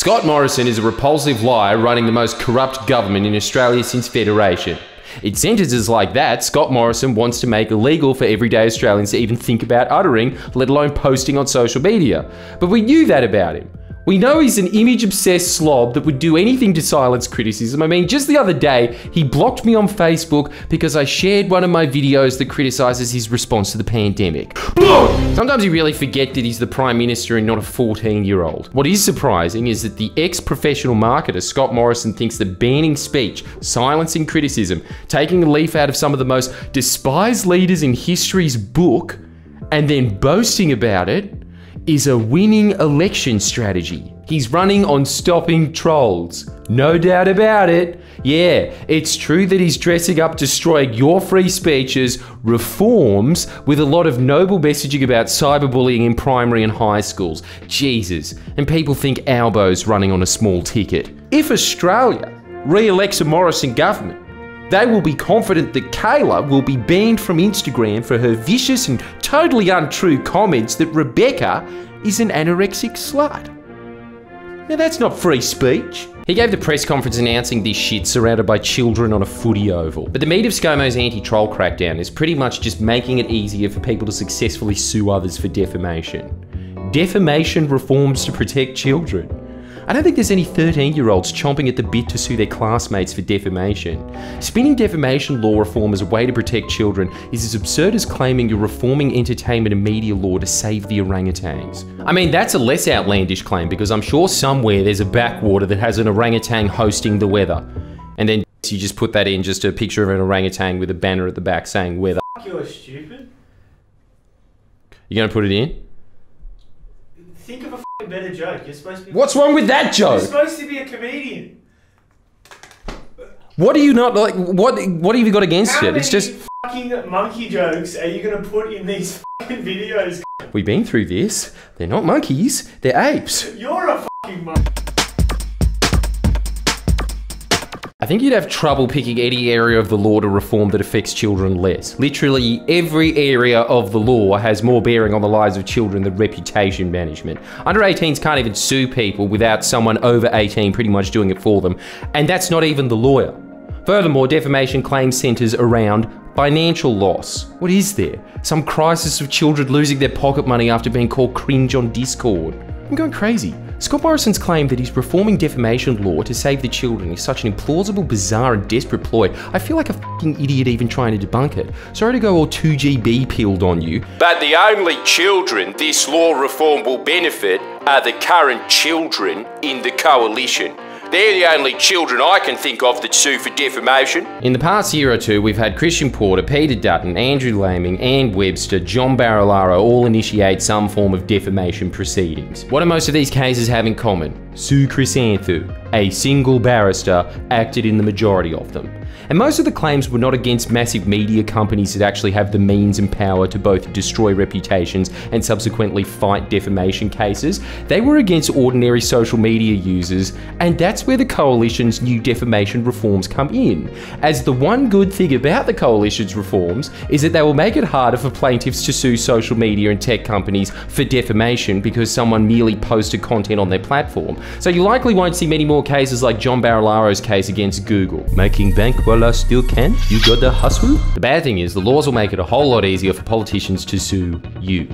Scott Morrison is a repulsive liar running the most corrupt government in Australia since Federation. In sentences like that, Scott Morrison wants to make illegal for everyday Australians to even think about uttering, let alone posting on social media. But we knew that about him. We know he's an image-obsessed slob that would do anything to silence criticism. I mean, just the other day, he blocked me on Facebook because I shared one of my videos that criticises his response to the pandemic. Sometimes you really forget that he's the Prime Minister and not a 14-year-old. What is surprising is that the ex-professional marketer Scott Morrison thinks that banning speech, silencing criticism, taking a leaf out of some of the most despised leaders in history's book, and then boasting about it, is a winning election strategy. He's running on stopping trolls. No doubt about it. Yeah, it's true that he's dressing up destroying your free speech as reforms with a lot of noble messaging about cyberbullying in primary and high schools. Jesus, and people think Albo's running on a small ticket. If Australia re-elects a Morrison government, they will be confident that Kayla will be banned from Instagram for her vicious and totally untrue comments that Rebecca is an anorexic slut. Now that's not free speech. He gave the press conference announcing this shit surrounded by children on a footy oval. But the meat of ScoMo's anti-troll crackdown is pretty much just making it easier for people to successfully sue others for defamation. Defamation reforms to protect children. I don't think there's any 13-year-olds chomping at the bit to sue their classmates for defamation. Spinning defamation law reform as a way to protect children is as absurd as claiming you're reforming entertainment and media law to save the orangutans. I mean, that's a less outlandish claim because I'm sure somewhere there's a backwater that has an orangutan hosting the weather. And then you just put that in, just a picture of an orangutan with a banner at the back saying weather. You're stupid. You gonna put it in? Think of a better joke. You're supposed to be. What's wrong with that joke? You're supposed to be a comedian. What do you not like? What have you got against it? It's just fucking monkey jokes. Are you gonna put in these fucking videos? We've been through this. They're not monkeys. They're apes. You're a fucking monkey. I think you'd have trouble picking any area of the law to reform that affects children less. Literally every area of the law has more bearing on the lives of children than reputation management. Under 18s can't even sue people without someone over 18 pretty much doing it for them, and that's not even the lawyer. Furthermore, defamation claims centres around financial loss. What is there? Some crisis of children losing their pocket money after being called cringe on Discord? I'm going crazy. Scott Morrison's claim that he's reforming defamation law to save the children is such an implausible, bizarre and desperate ploy. I feel like a fucking idiot even trying to debunk it. Sorry to go all 2GB peeled on you. But the only children this law reform will benefit are the current children in the coalition. They're the only children I can think of that sue for defamation. In the past year or two, we've had Christian Porter, Peter Dutton, Andrew Laming, Ann Webster, John Barilaro all initiate some form of defamation proceedings. What do most of these cases have in common? Sue Chrysanthou, a single barrister, acted in the majority of them. And most of the claims were not against massive media companies that actually have the means and power to both destroy reputations and subsequently fight defamation cases. They were against ordinary social media users, and that's where the coalition's new defamation reforms come in. As the one good thing about the coalition's reforms is that they will make it harder for plaintiffs to sue social media and tech companies for defamation because someone merely posted content on their platform. So you likely won't see many more cases like John Barilaro's case against Google. Making bank while I still can? You got the hustle? The bad thing is the laws will make it a whole lot easier for politicians to sue you.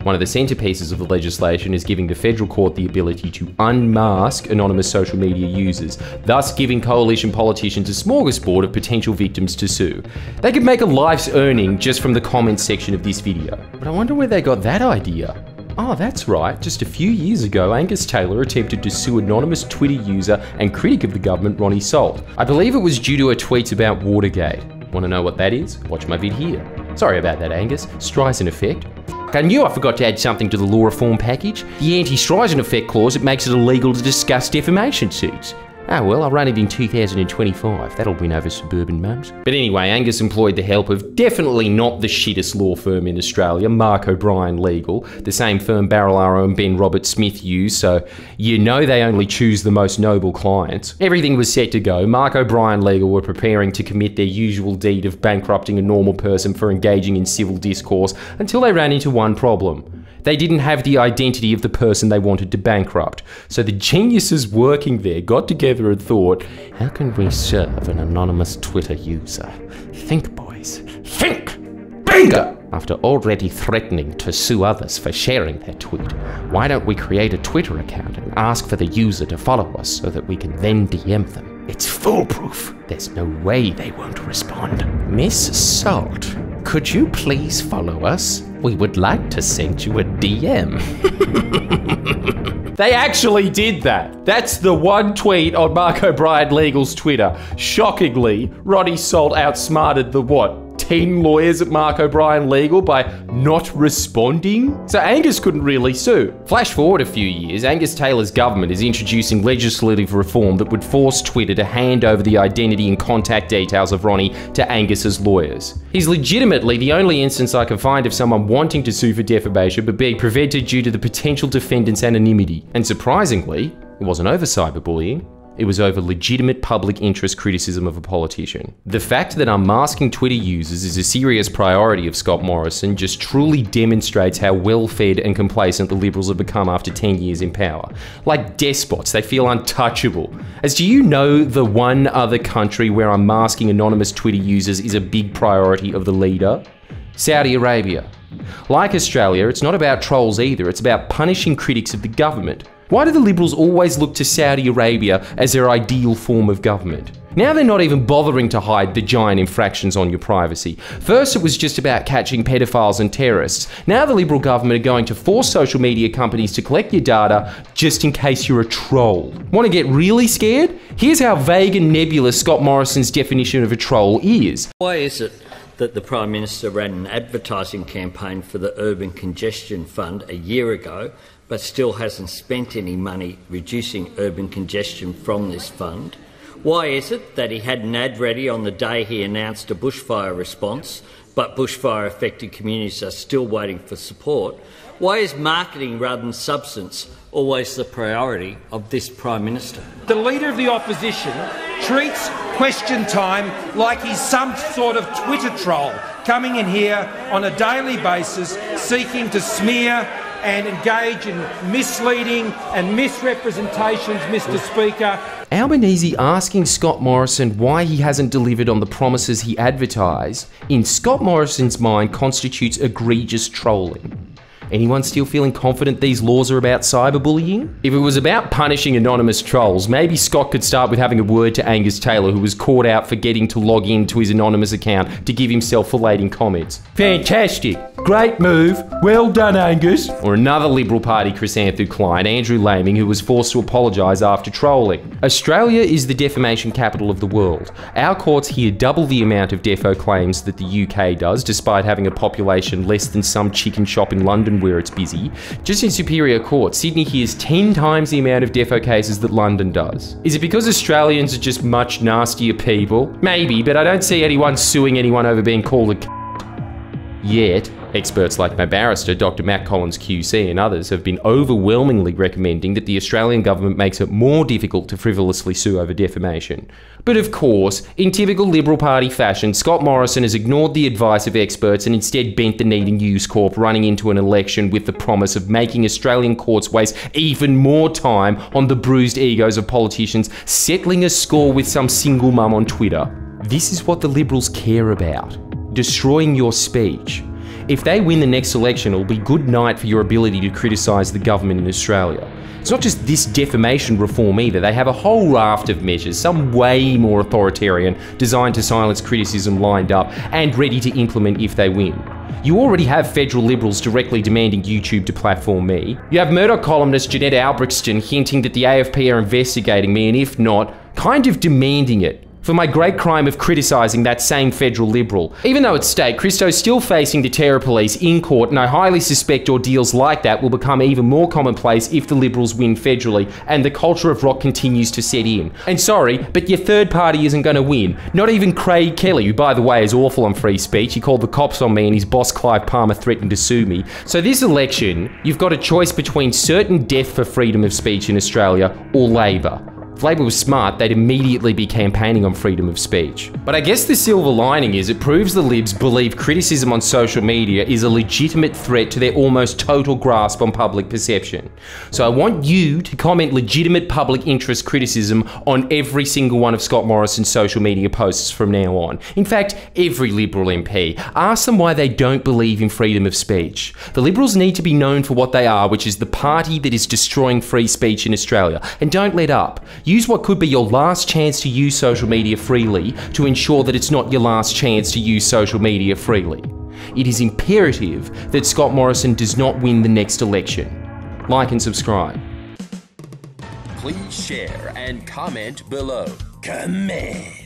One of the centerpieces of the legislation is giving the federal court the ability to unmask anonymous social media users, thus giving coalition politicians a smorgasbord of potential victims to sue. They could make a life's earning just from the comments section of this video. But I wonder where they got that idea. Oh, that's right. Just a few years ago, Angus Taylor attempted to sue anonymous Twitter user and critic of the government, Ronnie Salt. I believe it was due to her tweets about Watergate. Want to know what that is? Watch my vid here. Sorry about that, Angus. Streisand effect. I knew I forgot to add something to the law reform package. The anti-Streisand effect clause that makes it illegal to discuss defamation suits. Oh well, I'll run it in 2025. That'll win over suburban mums. But anyway, Angus employed the help of definitely not the shittest law firm in Australia, Mark O'Brien Legal, the same firm Barilaro and Ben Robert Smith use, so you know they only choose the most noble clients. Everything was set to go. Mark O'Brien Legal were preparing to commit their usual deed of bankrupting a normal person for engaging in civil discourse until they ran into one problem. They didn't have the identity of the person they wanted to bankrupt. So the geniuses working there got together and thought, how can we serve an anonymous Twitter user? Think, boys. Think! Bingo! After already threatening to sue others for sharing their tweet, why don't we create a Twitter account and ask for the user to follow us so that we can then DM them? It's foolproof. There's no way they won't respond. Miss Salt, could you please follow us? We would like to send you a DM. They actually did that. That's the one tweet on Mark O'Brien Legal's Twitter. Shockingly, Ronnie Salt outsmarted the what? 10 lawyers at Mark O'Brien Legal by not responding? So Angus couldn't really sue. Flash forward a few years, Angus Taylor's government is introducing legislative reform that would force Twitter to hand over the identity and contact details of Ronnie to Angus's lawyers. He's legitimately the only instance I can find of someone wanting to sue for defamation but being prevented due to the potential defendant's anonymity. And surprisingly, it wasn't over cyberbullying. It was over legitimate public interest criticism of a politician. The fact that unmasking Twitter users is a serious priority of Scott Morrison just truly demonstrates how well-fed and complacent the Liberals have become after 10 years in power. Like despots, they feel untouchable. As do you know the one other country where unmasking anonymous Twitter users is a big priority of the leader? Saudi Arabia. Like Australia, it's not about trolls either, it's about punishing critics of the government. Why do the Liberals always look to Saudi Arabia as their ideal form of government? Now they're not even bothering to hide the giant infractions on your privacy. First it was just about catching pedophiles and terrorists. Now the Liberal government are going to force social media companies to collect your data just in case you're a troll. Want to get really scared? Here's how vague and nebulous Scott Morrison's definition of a troll is. Why is it that the Prime Minister ran an advertising campaign for the Urban Congestion Fund a year ago, but still hasn't spent any money reducing urban congestion from this fund? Why is it that he had an ad ready on the day he announced a bushfire response, but bushfire-affected communities are still waiting for support? Why is marketing rather than substance always the priority of this Prime Minister? The Leader of the Opposition treats question time like he's some sort of Twitter troll, coming in here on a daily basis seeking to smear and engage in misleading and misrepresentations, Mr. Speaker. Albanese asking Scott Morrison why he hasn't delivered on the promises he advertised, in Scott Morrison's mind, constitutes egregious trolling. Anyone still feeling confident these laws are about cyberbullying? If it was about punishing anonymous trolls, maybe Scott could start with having a word to Angus Taylor, who was caught out for getting to log in to his anonymous account to give himself filleting comments. Fantastic! Great move! Well done, Angus! Or another Liberal Party chrysanthemum client, Andrew Laming, who was forced to apologise after trolling. Australia is the defamation capital of the world. Our courts hear double the amount of defo claims that the UK does, despite having a population less than some chicken shop in London where it's busy. Just in Superior Court, Sydney hears 10 times the amount of defo cases that London does. Is it because Australians are just much nastier people? Maybe, but I don't see anyone suing anyone over being called a yet. Experts like my barrister, Dr. Matt Collins QC, and others have been overwhelmingly recommending that the Australian government makes it more difficult to frivolously sue over defamation. But of course, in typical Liberal Party fashion, Scott Morrison has ignored the advice of experts and instead bent the knee to News Corp, running into an election with the promise of making Australian courts waste even more time on the bruised egos of politicians settling a score with some single mum on Twitter. This is what the Liberals care about: destroying your speech. If they win the next election, it'll be good night for your ability to criticise the government in Australia. It's not just this defamation reform either. They have a whole raft of measures, some way more authoritarian, designed to silence criticism lined up and ready to implement if they win. You already have federal Liberals directly demanding YouTube to platform me. You have Murdoch columnist Jeanette Albrechtston hinting that the AFP are investigating me, and if not, kind of demanding it, for my great crime of criticising that same federal Liberal. Even though at stake, Christo's still facing the terror police in court, and I highly suspect ordeals like that will become even more commonplace if the Liberals win federally and the culture of rock continues to set in. And sorry, but your third party isn't going to win. Not even Craig Kelly, who by the way is awful on free speech. He called the cops on me and his boss Clive Palmer threatened to sue me. So this election, you've got a choice between certain death for freedom of speech in Australia or Labor. If Labor was smart, they'd immediately be campaigning on freedom of speech. But I guess the silver lining is it proves the Libs believe criticism on social media is a legitimate threat to their almost total grasp on public perception. So I want you to comment legitimate public interest criticism on every single one of Scott Morrison's social media posts from now on. In fact, every Liberal MP. Ask them why they don't believe in freedom of speech. The Liberals need to be known for what they are, which is the party that is destroying free speech in Australia. And don't let up. Use what could be your last chance to use social media freely to ensure that it's not your last chance to use social media freely. It is imperative that Scott Morrison does not win the next election. Like and subscribe. Please share and comment below. Comment.